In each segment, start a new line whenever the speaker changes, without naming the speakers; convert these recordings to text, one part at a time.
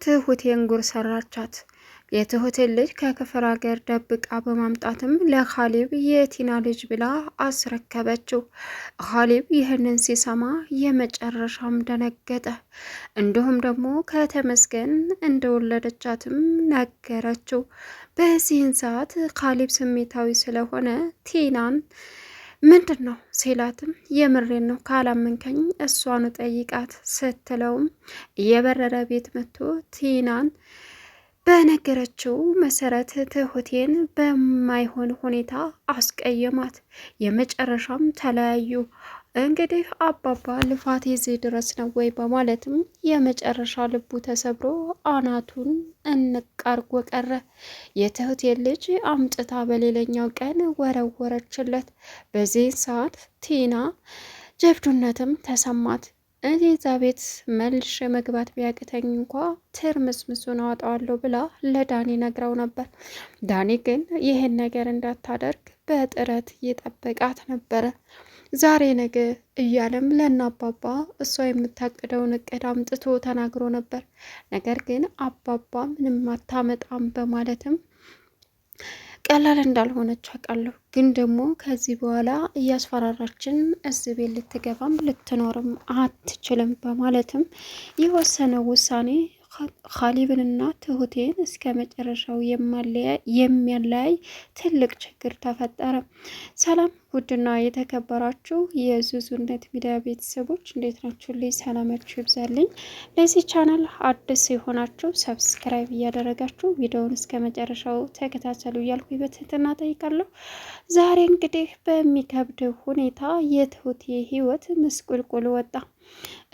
ትሁቴን ጉር ሰራቻት። የትሁቴን ልጅ ከክፍለ ሀገር ደብቃ በማምጣትም ለኻሊብ የቲና ልጅ ብላ አስረከበችው። ኻሊብ ይህንን ሲሰማ የመጨረሻም ደነገጠ። እንዲሁም ደግሞ ከተመስገን እንደወለደቻትም ነገረችው። በዚህን ሰዓት ኻሊብ ስሜታዊ ስለሆነ ቲናን ምንድን ነው ሲላትም የምሬን ነው ካላመንከኝ እሷኑ ጠይቃት ስትለውም እየበረረ ቤት መጥቶ ቲናን በነገረችው መሰረት ትሁቴን በማይሆን ሁኔታ አስቀየማት። የመጨረሻም ተለያዩ። እንግዲህ አባባ ልፋት እዚህ ድረስ ነው ወይ በማለትም የመጨረሻ ልቡ ተሰብሮ አናቱን እንቃርጎ ቀረ። የትሁቴን ልጅ አምጥታ በሌላኛው ቀን ወረወረችለት። በዚህ ሰዓት ቲና ጀብዱነትም ተሰማት። እዛ ቤት መልሽ መግባት ቢያቅተኝ እንኳ ትርምስምሱን አወጣዋለሁ ብላ ለዳኒ ነግራው ነበር። ዳኒ ግን ይህን ነገር እንዳታደርግ በጥረት እየጠበቃት ነበረ። ዛሬ ነገ እያለም ለአባባ እሷ የምታቅደውን እቅድ አምጥቶ ተናግሮ ነበር። ነገር ግን አባባ ምንም አታመጣም በማለትም ቀላል እንዳልሆነች አውቃለሁ። ግን ደግሞ ከዚህ በኋላ እያስፈራራችን እዚህ ቤት ልትገባም ልትኖርም አትችልም በማለትም የወሰነው ውሳኔ ኻሊብንና ትሁቴን እስከ መጨረሻው የሚያለያይ ትልቅ ችግር ተፈጠረ። ሰላም ውድና የተከበራችሁ የዙዙነት ሚዲያ ቤተሰቦች እንዴት ናችሁ? ልይ ሰላማችሁ ይብዛልኝ። ለዚህ ቻናል አዲስ የሆናችሁ ሰብስክራይብ እያደረጋችሁ ቪዲዮውን እስከ መጨረሻው ተከታተሉ እያልኩ በትህትና ጠይቃለሁ። ዛሬ እንግዲህ በሚከብድ ሁኔታ የትሁቴ ህይወት ምስቁልቁል ወጣ።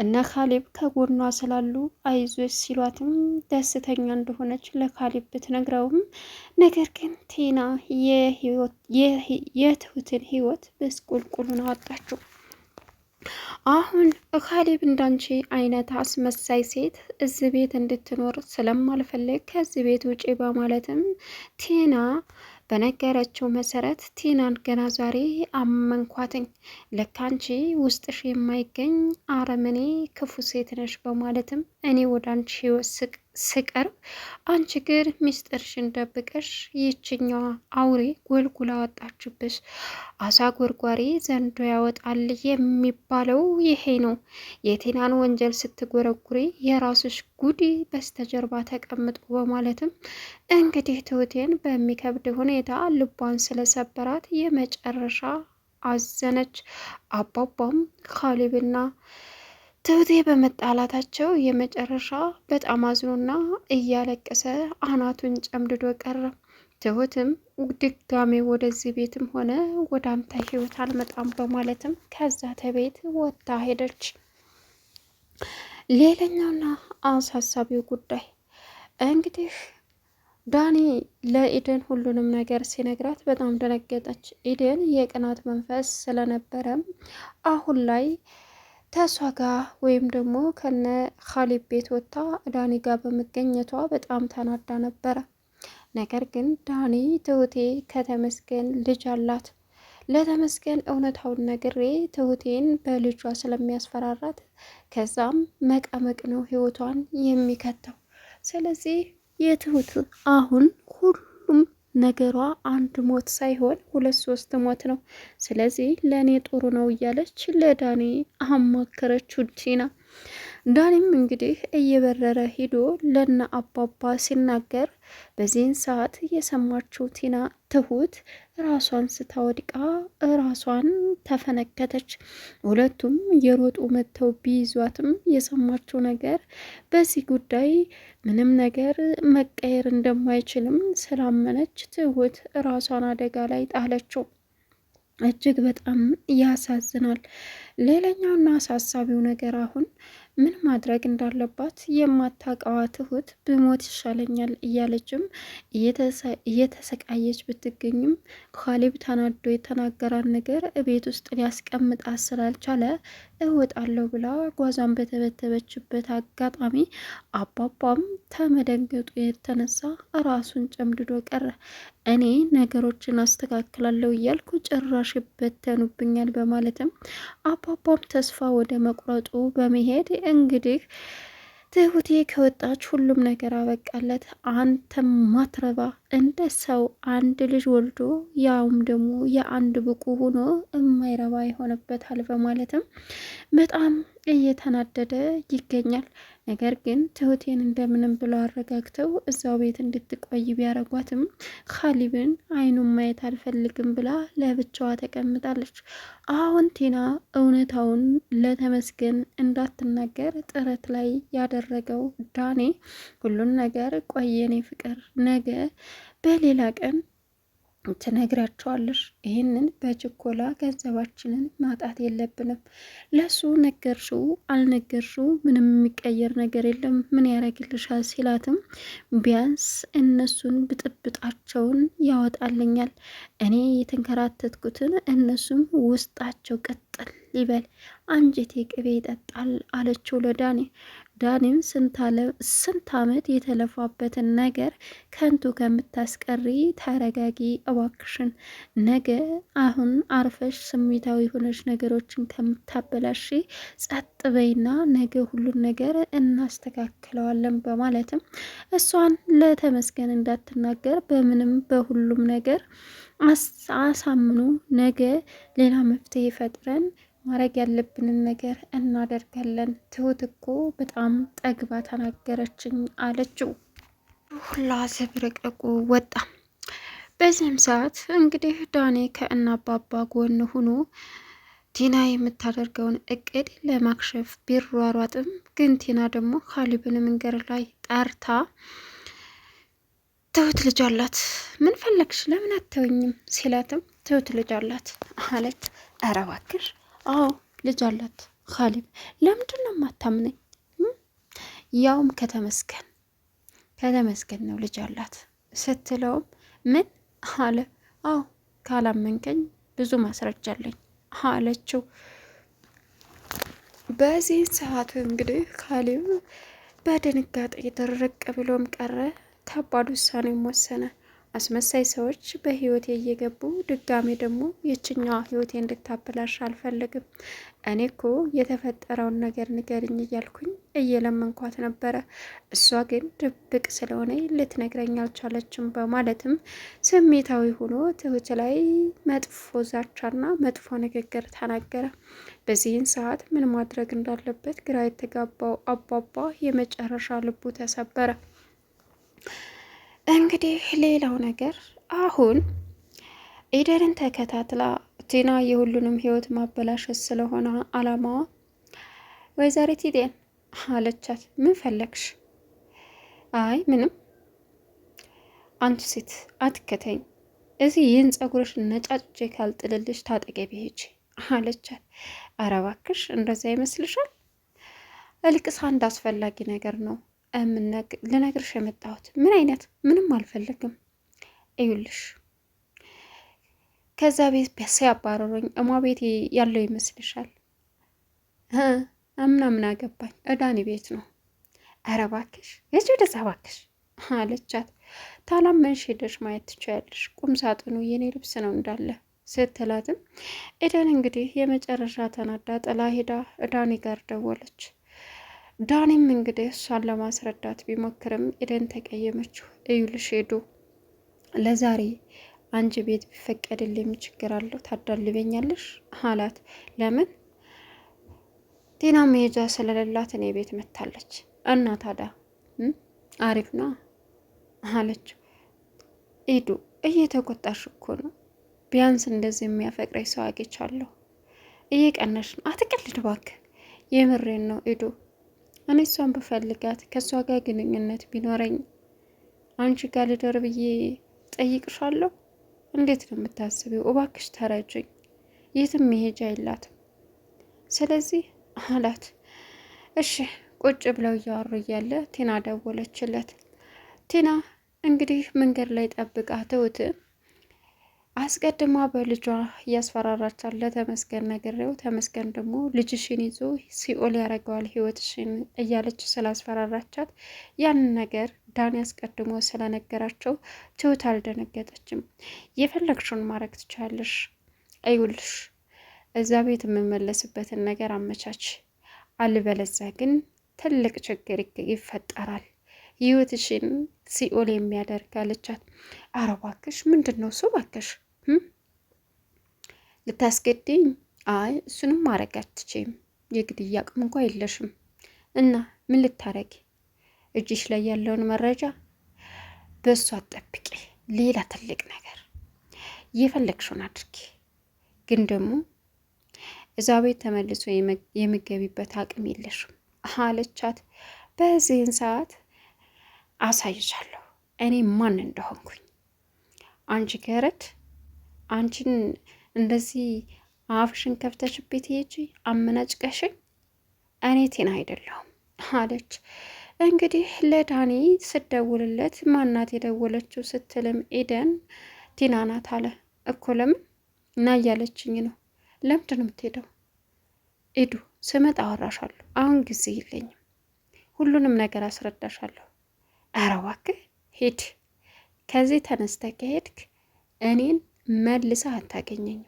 እነ ኻሊብ ከጎኗ ስላሉ አይዞች ሲሏትም ደስተኛ እንደሆነች ለኻሊብ ብትነግረውም ነገር ግን ቲና የትሁትን ህይወት ምስቁልቁሉን አወጣችው። አሁን ኻሊብ እንዳንቺ አይነት አስመሳይ ሴት እዚህ ቤት እንድትኖር ስለማልፈልግ ከዚህ ቤት ውጪ በማለትም ቲና በነገረችው መሰረት ቲናን ገና ዛሬ አመንኳትኝ። ለካንቺ ውስጥሽ የማይገኝ አረመኔ ክፉ ሴት ነሽ በማለትም እኔ ወደ አንቺ ስቀርብ አንቺ ግን ሚስጥርሽን ደብቀሽ ይችኛዋ አውሬ ጎልጉላ ወጣችብሽ። አሳ ጎርጓሪ ዘንዶ ያወጣል የሚባለው ይሄ ነው። የቲናን ወንጀል ስትጎረጉሪ የራስሽ ጉዲ በስተጀርባ ተቀምጦ በማለትም እንግዲህ ትሁቴን በሚከብድ ሁኔታ ልቧን ስለሰበራት የመጨረሻ አዘነች። አባባም ኻሊብና ትሁቴ በመጣላታቸው የመጨረሻ በጣም አዝኖና እያለቀሰ አናቱን ጨምድዶ ቀረ። ትሁትም ድጋሜ ወደዚህ ቤትም ሆነ ወደ አንተ ህይወት አልመጣም በማለትም ከዛ ተቤት ወጥታ ሄደች። ሌላኛውና አሳሳቢው ጉዳይ እንግዲህ ዳኒ ለኢደን ሁሉንም ነገር ሲነግራት በጣም ደነገጠች። ኢደን የቅናት መንፈስ ስለነበረም አሁን ላይ ተሷ ጋር ወይም ደግሞ ከነ ኻሊብ ቤት ወጥታ ዳኒ ጋር በመገኘቷ በጣም ተናዳ ነበረ። ነገር ግን ዳኒ ትሁቴ ከተመስገን ልጅ አላት፣ ለተመስገን እውነታውን ነግሬ ትሁቴን በልጇ ስለሚያስፈራራት ከዛም መቀመቅ ነው ህይወቷን የሚከተው። ስለዚህ የትሁት አሁን ሁሉም ነገሯ አንድ ሞት ሳይሆን 2-3 ሞት ነው። ስለዚህ ለእኔ ጥሩ ነው እያለች ለዳኒ አማከረችው ቲና። ዳኒም እንግዲህ እየበረረ ሂዶ ለነ አባባ ሲናገር በዚህን ሰዓት የሰማችው ቲና ትሁት ራሷን ስታወድቃ ራሷን ተፈነከተች። ሁለቱም የሮጡ መጥተው ቢይዟትም የሰማችው ነገር በዚህ ጉዳይ ምንም ነገር መቀየር እንደማይችልም ስላመነች ትሁት ራሷን አደጋ ላይ ጣለችው። እጅግ በጣም ያሳዝናል። ሌላኛውና አሳሳቢው ነገር አሁን ምን ማድረግ እንዳለባት የማታውቀዋ ትሁት ብሞት ይሻለኛል እያለችም እየተሰቃየች ብትገኝም ኻሊብ ተናዶ የተናገራን ነገር ቤት ውስጥ ሊያስቀምጣት ስላልቻለ እወጣለሁ ብላ ጓዟን በተበተበችበት አጋጣሚ አባባም ተመደንገጡ የተነሳ ራሱን ጨምድዶ ቀረ። እኔ ነገሮችን አስተካክላለሁ እያልኩ ጭራሽ ይበተኑብኛል በማለትም አባባም ተስፋ ወደ መቁረጡ በመሄድ እንግዲህ ትሁቴ ከወጣች ሁሉም ነገር አበቃለት። አንተም ማትረባ እንደ ሰው አንድ ልጅ ወልዶ ያውም ደግሞ የአንድ ብቁ ሆኖ የማይረባ ይሆንበታል በማለትም በጣም እየተናደደ ይገኛል። ነገር ግን ትሁቴን እንደምንም ብለው አረጋግተው እዛው ቤት እንድትቆይ ቢያረጓትም ካሊብን አይኑን ማየት አልፈልግም ብላ ለብቻዋ ተቀምጣለች። አሁን ቲና እውነታውን ለተመስገን እንዳትናገር ጥረት ላይ ያደረገው ዳኔ ሁሉን ነገር ቆየኔ ፍቅር ነገ በሌላ ቀን ትነግራቸዋለሽ። ይህንን በችኮላ ገንዘባችንን ማጣት የለብንም። ለሱ ነገርሽው አልነገርሽው ምንም የሚቀየር ነገር የለም፣ ምን ያደርግልሻል ሲላትም ቢያንስ እነሱን ብጥብጣቸውን ያወጣልኛል፣ እኔ የተንከራተትኩትን እነሱም ውስጣቸው ቀጥል ይበል፣ አንጀቴ ቅቤ ይጠጣል አለችው ለዳኒ። ዳኒም ስንት ዓመት የተለፋበትን ነገር ከንቱ ከምታስቀሪ ተረጋጊ እባክሽን፣ ነገ አሁን አርፈሽ ስሜታዊ ሆነሽ ነገሮችን ከምታበላሽ ጸጥ በይና ነገ ሁሉን ነገር እናስተካክለዋለን በማለትም እሷን ለተመስገን እንዳትናገር በምንም በሁሉም ነገር አሳምኑ፣ ነገ ሌላ መፍትሄ ፈጥረን ማድረግ ያለብንን ነገር እናደርጋለን። ትሁት እኮ በጣም ጠግባ ተናገረችኝ አለችው። ሁላ ዝብርቅርቁ ወጣ። በዚህም ሰዓት እንግዲህ ዳኔ ከእናባባ ጎን ሆኖ ቲና የምታደርገውን እቅድ ለማክሸፍ ቢሯሯጥም ግን ቲና ደግሞ ካሊብን መንገድ ላይ ጠርታ ትሁት ልጅ አላት፣ ምን ፈለግሽ ለምን አተውኝም ሲላትም ትሁት ልጅ አላት አለች። ኧረ እባክሽ አዎ ልጅ አላት ካሊብ፣ ለምንድን ነው የማታምነኝ? ያውም ከተመስገን ነው ልጅ አላት ስትለውም ምን አለ? አዎ ካላመንከኝ ብዙ ማስረጃ አለኝ አለችው። በዚህ ሰዓት እንግዲህ ካሊብ በድንጋጤ ድርቅ ብሎም ቀረ። ከባድ ውሳኔም ወሰነ። አስመሳይ ሰዎች በህይወቴ እየገቡ ድጋሜ ደግሞ የችኛዋ ህይወቴ እንድታበላሽ አልፈልግም። እኔ እኮ የተፈጠረውን ነገር ንገርኝ እያልኩኝ እየለመንኳት ነበረ። እሷ ግን ድብቅ ስለሆነ ልትነግረኝ አልቻለችም በማለትም ስሜታዊ ሆኖ ትሁት ላይ መጥፎ ዛቻና መጥፎ ንግግር ተናገረ። በዚህን ሰዓት ምን ማድረግ እንዳለበት ግራ የተጋባው አባባ የመጨረሻ ልቡ ተሰበረ። እንግዲህ ሌላው ነገር አሁን ኤደንን ተከታትላ ቲና የሁሉንም ህይወት ማበላሸት ስለሆነ አላማዋ፣ ወይዘሪት ኢዴን አለቻት። ምን ፈለግሽ? አይ ምንም፣ አንቺ ሴት አትከተኝ፣ እዚህ ይህን ጸጉርሽ ነጫጭ ካልጥልልሽ ታጠገቢ ሂጂ አለቻት። ኧረ እባክሽ እንደዛ ይመስልሻል? እልቅስ አንድ አስፈላጊ ነገር ነው ልነግርሽ የመጣሁት። ምን አይነት? ምንም አልፈልግም። እዩልሽ ከዛ ቤት ቢያሳ ያባረሩኝ እማ ቤት ያለው ይመስልሻል? ምን አገባኝ፣ እዳኒ ቤት ነው። ኧረ እባክሽ የዚ ወደዛ እባክሽ አለቻት። ታላመንሽ ሄደሽ ማየት ትችያለሽ፣ ቁም ሳጥኑ የኔ ልብስ ነው እንዳለ ስትላትም ኤደን እንግዲህ የመጨረሻ ተናዳ ጥላ ሄዳ ዳኒ ጋር ደወለች። ዳኒም እንግዲህ እሷን ለማስረዳት ቢሞክርም ኤደን ተቀየመችው። እዩልሽ ሄዱ ለዛሬ አንቺ ቤት ቢፈቀድልኝ ችግር አለው ታዳልበኛለሽ አላት። ለምን? ቲና መሄጃ ስለሌላት እኔ ቤት መታለች እና ታዲያ አሪፍ ነው አለችው። ሄዱ እየተቆጣሽ እኮ ነው፣ ቢያንስ እንደዚህ የሚያፈቅረኝ ሰው አግኝቻለሁ። እየቀነሽ ነው። አትቀልድ እባክህ፣ የምሬን ነው ሄዱ። እኔ እሷን ብፈልጋት ከእሷ ጋር ግንኙነት ቢኖረኝ አንቺ ጋር ልደር ብዬ ጠይቅሻለሁ? እንዴት ነው የምታስቢው? እባክሽ ተረጅኝ፣ የትም መሄጃ የላትም። ስለዚህ አላት። እሺ ቁጭ ብለው እያወሩ እያለ ቲና ደወለችለት። ቲና እንግዲህ መንገድ ላይ ጠብቃ ትሁት አስቀድማ በልጇ እያስፈራራቻት ለተመስገን ነግሬው፣ ተመስገን ደግሞ ልጅሽን ይዞ ሲኦል ያደርገዋል ህይወትሽን እያለች ስላስፈራራቻት ያንን ነገር ዳኒ አስቀድሞ ስለነገራቸው ትሁት አልደነገጠችም። የፈለግሽውን ማድረግ ትችላለሽ፣ አይውልሽ እዛ ቤት የምመለስበትን ነገር አመቻች፣ አልበለዚያ ግን ትልቅ ችግር ይፈጠራል፣ ህይወትሽን ሲኦል የሚያደርግ አለቻት። ኧረ እባክሽ ምንድን ነው እሱ እባክሽ ልታስገድኝ? አይ እሱንም ማድረግ አትችይም፣ የግድያ አቅም እንኳ የለሽም። እና ምን ልታረጊ? እጅሽ ላይ ያለውን መረጃ በእሱ አትጠብቂ፣ ሌላ ትልቅ ነገር የፈለግሽውን አድርጊ። ግን ደግሞ እዛ ቤት ተመልሶ የሚገቢበት አቅም የለሽም አለቻት። በዚህን ሰዓት አሳይሻለሁ እኔ ማን እንደሆንኩኝ። አንቺ ገረድ፣ አንቺን እንደዚህ አፍሽን ከፍተሽ ቤት ሄጂ አመናጭቀሽኝ፣ እኔ ቴና አይደለሁም አለች። እንግዲህ ለዳኒ ስደውልለት ማናት የደወለችው ስትልም ኤደን ቲና ናት አለ። እኮ ለምን እና እያለችኝ ነው። ለምንድን ነው የምትሄደው? ኤዱ ስመጣ አወራሻለሁ፣ አሁን ጊዜ የለኝም፣ ሁሉንም ነገር አስረዳሻለሁ። ኧረ እባክህ ሂድ፣ ከዚህ ተነስተህ ከሄድክ እኔን መልሰህ አታገኘኝም።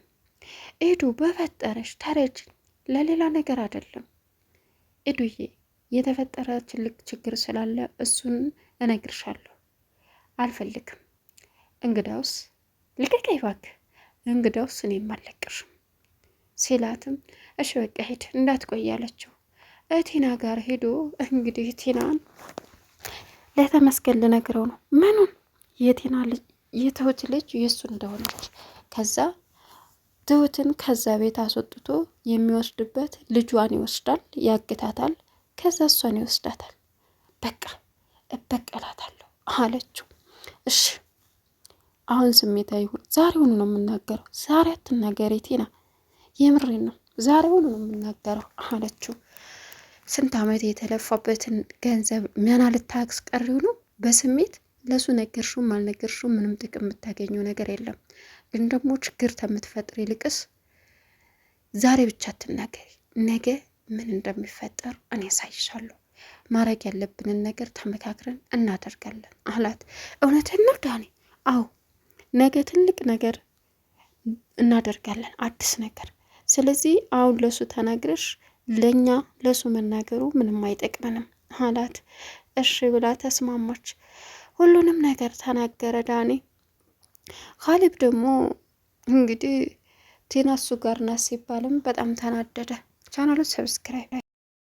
ኤዱ በፈጠረሽ ተረጅኝ፣ ለሌላ ነገር አይደለም። ኤዱዬ የተፈጠረ ትልቅ ችግር ስላለ እሱን እነግርሻለሁ። አልፈልግም። እንግዳውስ ልቀቀኝ እባክህ፣ እንግዳውስ እኔም አልለቅሽም ሲላትም እሺ በቃ ሂድ እንዳትቆይ አለችው። ቲና ጋር ሄዶ እንግዲህ ቲናን ለተመስገን ልነግረው ነው። ምኑን? የቲና ልጅ የትሁት ልጅ የእሱ እንደሆነች፣ ከዛ ትሁትን ከዛ ቤት አስወጥቶ የሚወስድበት ልጇን ይወስዳል፣ ያግታታል፣ ከዛ እሷን ይወስዳታል። በቃ እበቀላታለሁ አለችው። እሺ አሁን ስሜታዊ ይሁን፣ ዛሬውኑ ነው የምናገረው። ዛሬ አትናገሪ ቲና፣ የምሬን ነው፣ ዛሬውኑ ነው የምናገረው አለችው። ስንት ዓመት የተለፋበትን ገንዘብ ሚያና ልታክስ ቀሪው ነው በስሜት ለሱ ነገርሹም አልነገርሹም ምንም ጥቅም የምታገኘው ነገር የለም። ግን ደግሞ ችግር ከምትፈጥር ይልቅስ ዛሬ ብቻ አትናገሪ፣ ነገ ምን እንደሚፈጠር እኔ ያሳይሻለሁ። ማድረግ ያለብንን ነገር ተመካክረን እናደርጋለን አላት። እውነትን ነው ዳኒ? አዎ ነገ ትልቅ ነገር እናደርጋለን፣ አዲስ ነገር። ስለዚህ አሁን ለሱ ተናግረሽ ለኛ ለሱ መናገሩ ምንም አይጠቅመንም አላት። እሺ ብላ ተስማማች። ሁሉንም ነገር ተናገረ ዳኒ። ካሌብ ደግሞ እንግዲህ ቲና እሱ ጋር ናት ሲባልም በጣም ተናደደ። ቻናሉ ሰብስክራይብ